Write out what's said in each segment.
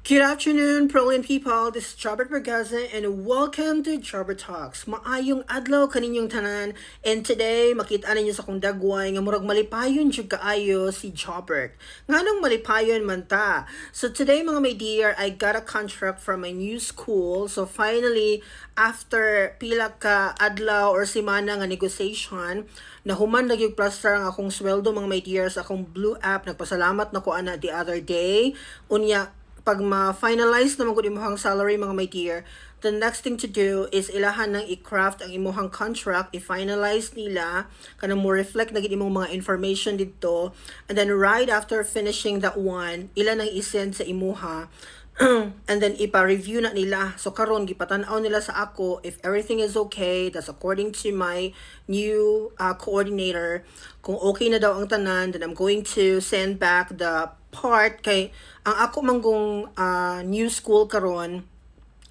Good afternoon, brilliant people. This is Jobert Bergaza and welcome to Jobert Talks. Maayong adlaw kaninyong tanan, and today makita ninyo sa kong dagway nga murag malipayon jud kaayo si Jobert. Nganong malipayon man ta? So today mga my dear, I got a contract from my new school. So finally, after pila ka adlaw or semana nga negotiation, nahuman lagi plaster ang akong sweldo mga my dear sa akong Blue app. Nagpasalamat na ko ana the other day. Unya pag ma-finalize naman ko imuhang salary mga my dear, the next thing to do is ilahan ng i-craft ang imuhang contract, i-finalize nila, kanang mo reflect na imong mga information dito, and then right after finishing that one, ilan ang i-send sa imuha, and then ipa-review na nila. So karon gipatan-aw nila sa ako if everything is okay, that's according to my new coordinator. Kung okay na daw ang tanan, then I'm going to send back the part kay ang ako manggong new school karon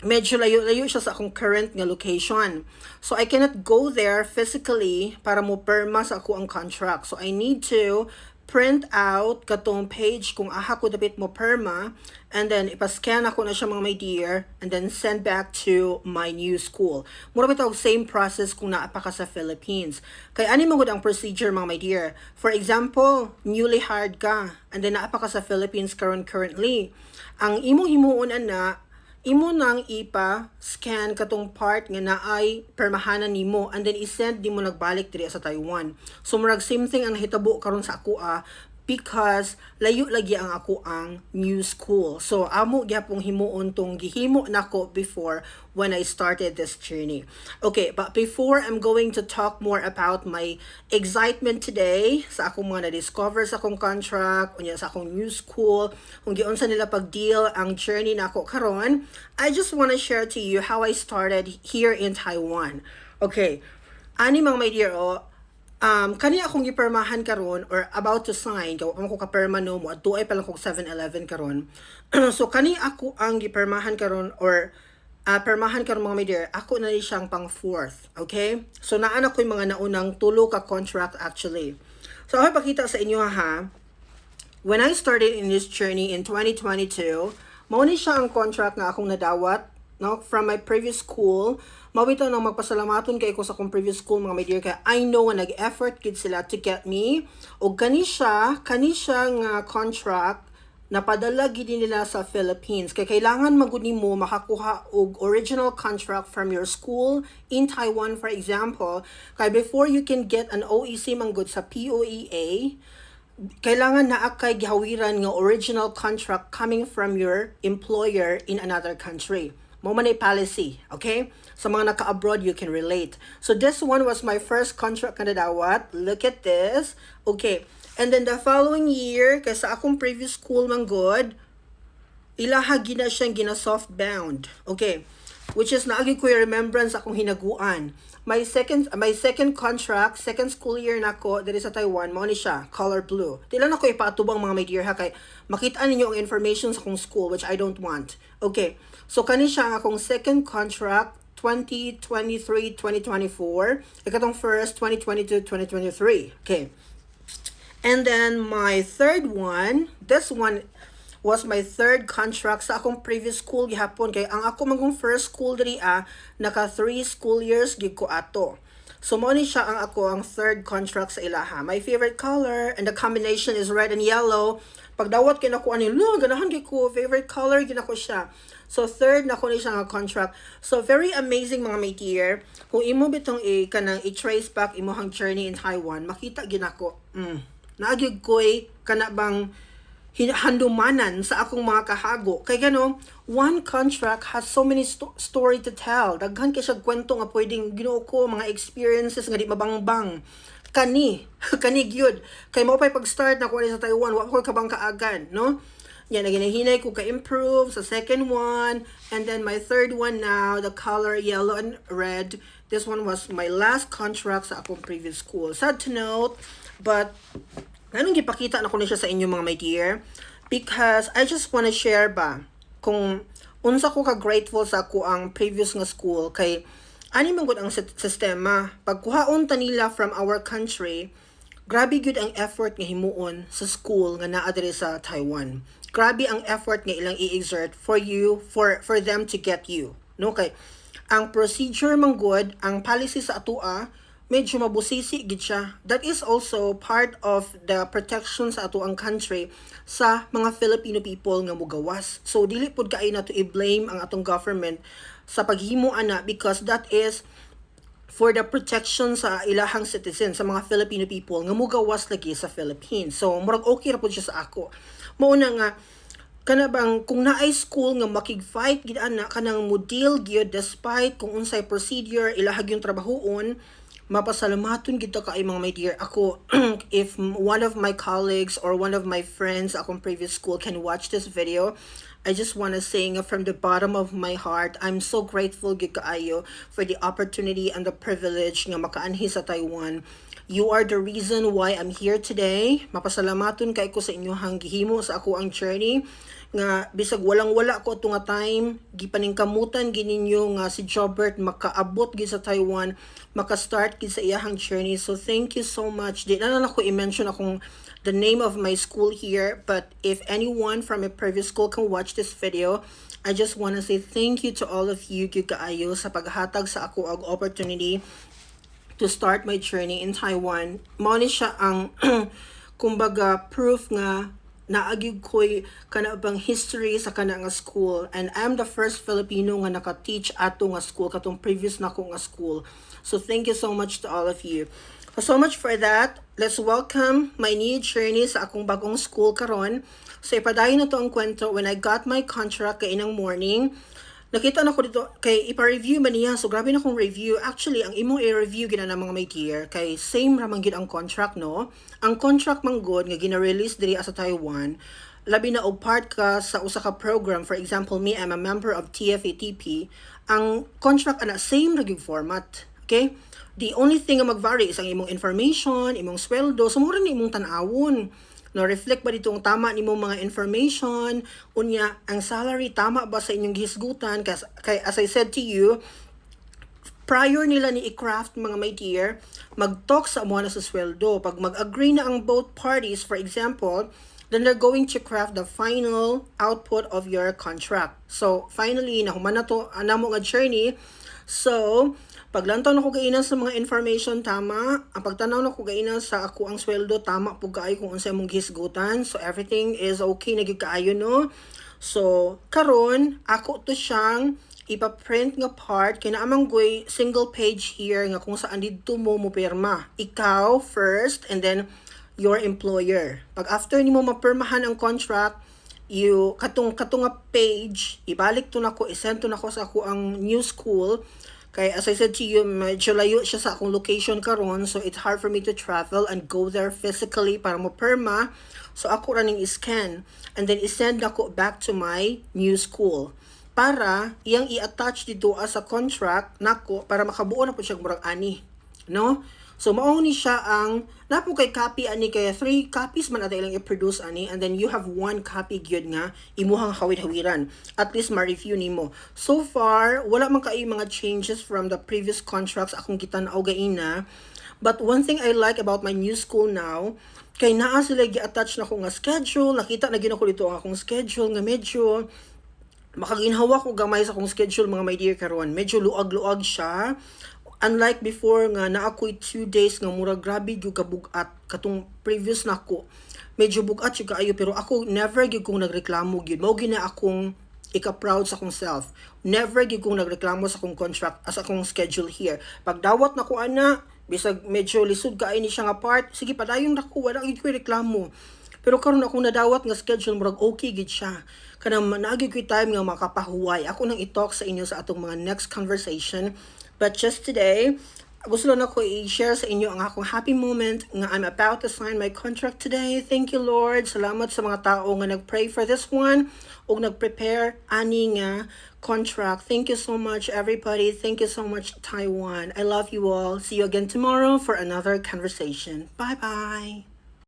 medyo layo-layo siya sa akong current nga location. So I cannot go there physically para mo perma sa ako ang contract. So I need to print out katong page kung aha ko dapit mo perma, and then ipascan ako na siya mga my dear, and then send back to my new school. Mura bitaw same process kung naa pa ka sa Philippines. Kay ani man gud ang procedure mga my dear. For example, newly hired ka and then naa pa ka sa Philippines currently. Ang imong himuon ana, imo nang ipa-scan katong part nga naay permahanan nimo, and then i-send nimo nagbalik diri sa Taiwan. So murag same thing ang hitabo karon sa ako because layo lagi ang ako ang new school. So amo gyapong himuon tong gihimo nako before when I started this journey. Okay, but before I'm going to talk more about my excitement today sa akong mga na-discover sa akong contract, unya sa akong new school, kung giunsa nila pag-deal ang journey nako karon, I just want to share to you how I started here in Taiwan. Okay, ani mga my dear, kani akong gipermahan karon or about to sign gaw ko ka-perma no mo adto ay pa lang kog 7-Eleven karon. So kani ako ang gipermahan karon or permahan karon mga my dear, ako na ni siyang pang fourth. Okay, so naana ko yung mga naunang tulo ka contract actually. So ako pakita sa inyo ha, when I started in this journey in 2022, mao ni siya ang contract nga akong nadawat no from my previous school. Mawita nang magpasalamaton kay ko sa akong previous school mga my dear, kay I know nga nag-effort kid sila to get me, o kani siya nga contract napadala gid nila sa Philippines. Kay kailangan magud nimo makakuha og original contract from your school in Taiwan, for example. Kay before you can get an OEC manggod sa POEA, kailangan naa kay gihawiran nga original contract coming from your employer in another country. Mo man ay policy, okay? Sa mga naka-abroad, you can relate. So this one was my first contract na dawat. Look at this. Okay. And then the following year, kaysa akong previous school man good, ilaha gina siyang gina-soft bound. Okay. Which is naagi ko yung remembrance akong hinaguan. My second contract, second school year nako diri sa Taiwan, mao ni siya, color blue. Dili na ko ipaatubang mga my dear ha, kay makita ninyo ang information sa akong school which I don't want. Okay. So kani siya ang akong second contract 2023-2024, ikatong first 2022-2023. Okay. And then my third one, this one was my third contract sa akong previous school gihapon, kay ang ako magong first school diri naka 3 school years gid ko ato. So mo ni siya ang ako ang third contract sa ilaha. My favorite color and the combination is red and yellow. Pag dawat kay nako ani, lo ganahan kay ko favorite color gid ako siya. So third na ko ni siya nga contract. So very amazing mga my dear. Kung imo bitong kanang i-trace back imong journey in Taiwan, makita gid nako. Naagid koy kana bang handumanan sa akong mga kahago. Kay gano, one contract has so many story to tell. Daghan kay siya kwento nga pwedeng Ginoo ko, mga experiences nga di mabangbang. Kani gyud. Kay mao pay pag-start na ko sa Taiwan, wa ko kabang kaagan, no? Yan, naginahinay ko ka-improve sa second one. And then my third one now, the color yellow and red. This one was my last contract sa akong previous school. Sad to note, but anong gipakita na ko na siya sa inyo mga my dear? Because I just wanna share ba kung unsa ko ka-grateful sa ako ang previous nga school, kay ani man gud ang sistema. Pagkuhaon ta nila from our country, grabe gyud ang effort nga himuon sa school nga naa diri sa Taiwan. grabe ang effort nga ilang i-exert for you, for them to get you. No, kay ang procedure manggod, ang policy sa atua, medyo mabusisi gid siya. That is also part of the protection sa ato ang country sa mga Filipino people nga mugawas. So dili pud kay na to i-blame ang atong government sa paghimo ana, because that is for the protection sa ilahang citizens, sa mga Filipino people nga mugawas lagi sa Philippines. So murag okay ra pud siya sa ako. Mao na nga kana bang kung naay school nga makig-fight gid ana kanang mo deal gyud despite kung unsay procedure ilahag yung trabahoon, mapasalamaton kita kay mga my dear. Ako, if one of my colleagues or one of my friends akong previous school can watch this video, I just want to say nga from the bottom of my heart, I'm so grateful gid kaayo for the opportunity and the privilege nga makaanhi sa Taiwan. You are the reason why I'm here today. Mapasalamaton kay ko sa inyohang gihimo sa ako ang journey nga bisag walang-wala ko ato nga time, gipaningkamutan gininyo nga si Jobert makaabot gid sa Taiwan, maka-start gid sa iyahang journey. So thank you so much. Di na ko i-mention akong the name of my school here, but if anyone from a previous school can watch this video, I just want to say thank you to all of you gyud kaayo sa paghatag sa ako og opportunity to start my journey in Taiwan. Mao ni siya ang kumbaga proof nga naagig ko'y kana bang history sa kana nga school, and I'm the first Filipino nga naka-teach ato nga school katong previous na ko nga school. So thank you so much to all of you. So much for that. Let's welcome my new journey sa akong bagong school karon. So ipadayon na to ang kwento. When I got my contract kay inang morning, nakita na ko dito kay ipa-review man niya. So grabe na kong review. Actually, ang imong i-review gina na mga may dear kay same ra man gid ang contract, no? Ang contract man good nga gina-release diri sa Taiwan, labi na og part ka sa usa ka program. For example, me, I'm a member of TFATP. Ang contract ana same ra gyud format. Okay? The only thing nga mag-vary is ang imong information, imong sweldo, so mura ni imong tan-awon. No, reflect ba dito ang tama nimo mga information, unya ang salary tama ba sa inyong gihisgutan, kay as I said to you, prior nila ni i-craft mga my dear, mag-talk sa amo na sa sweldo. Pag mag-agree na ang both parties, for example, then they're going to craft the final output of your contract. So finally nahuman na to anamo nga journey. So paglantaw na ko gainan sa mga information tama, ang pagtanaw na ko gainan sa ako ang sweldo tama pug kaayo kung unsay mong gihisgutan. So everything is okay na gyud kaayo, no? So karon ako to siyang ipa-print nga part kay naamang goy single page here nga kung saan didto mo pirma. Ikaw first and then your employer. Pag after nimo mapirmahan ang contract, you katong nga page ibalik to nako, isend to nako sa ako ang new school. Kay as I said to you, medyo layo siya sa akong location karon, so it's hard for me to travel and go there physically para mo perma. So ako running scan and then isend nako back to my new school para iyang i-attach dito as a contract nako para makabuo na po siya murag ani, no? So mao ni siya ang napo kay copy ani, kay 3 copies man ata ilang i-produce ani, and then you have 1 copy gyud nga imuhang hawid-hawiran. At least ma-review nimo. So far wala man kay mga changes from the previous contracts akong gitan-aw gaina. But one thing I like about my new school now, kay naa sila gi-attach na ko nga schedule. Nakita na gyud ako dito ang akong schedule nga medyo makaginhawa ko gamay sa akong schedule mga my dear karon. Medyo luag-luag siya. Unlike before nga na ako'y 2 days nga mura grabe gyud ka bugat katong previous nako. Medyo bugat gyud kaayo, pero ako never gyud kong nagreklamo gyud. Mao gina akong ika-proud sa akong self. Never gyud kong nagreklamo sa akong contract as akong schedule here. Pag dawat nako ana, bisag medyo lisod kaay ni siya nga part, sige padayon nako, wala gyud ko reklamo. Pero karon ako nadawat nga schedule murag okay gid siya. Kanang naagi ko time nga makapahuway. Ako nang i-talk sa inyo sa atong mga next conversation. But just today, gusto lang ako i-share sa inyo ang akong happy moment nga I'm about to sign my contract today. Thank you, Lord. Salamat sa mga tao nga nag-pray for this one o nag-prepare ani nga contract. Thank you so much, everybody. Thank you so much, Taiwan. I love you all. See you again tomorrow for another conversation. Bye-bye.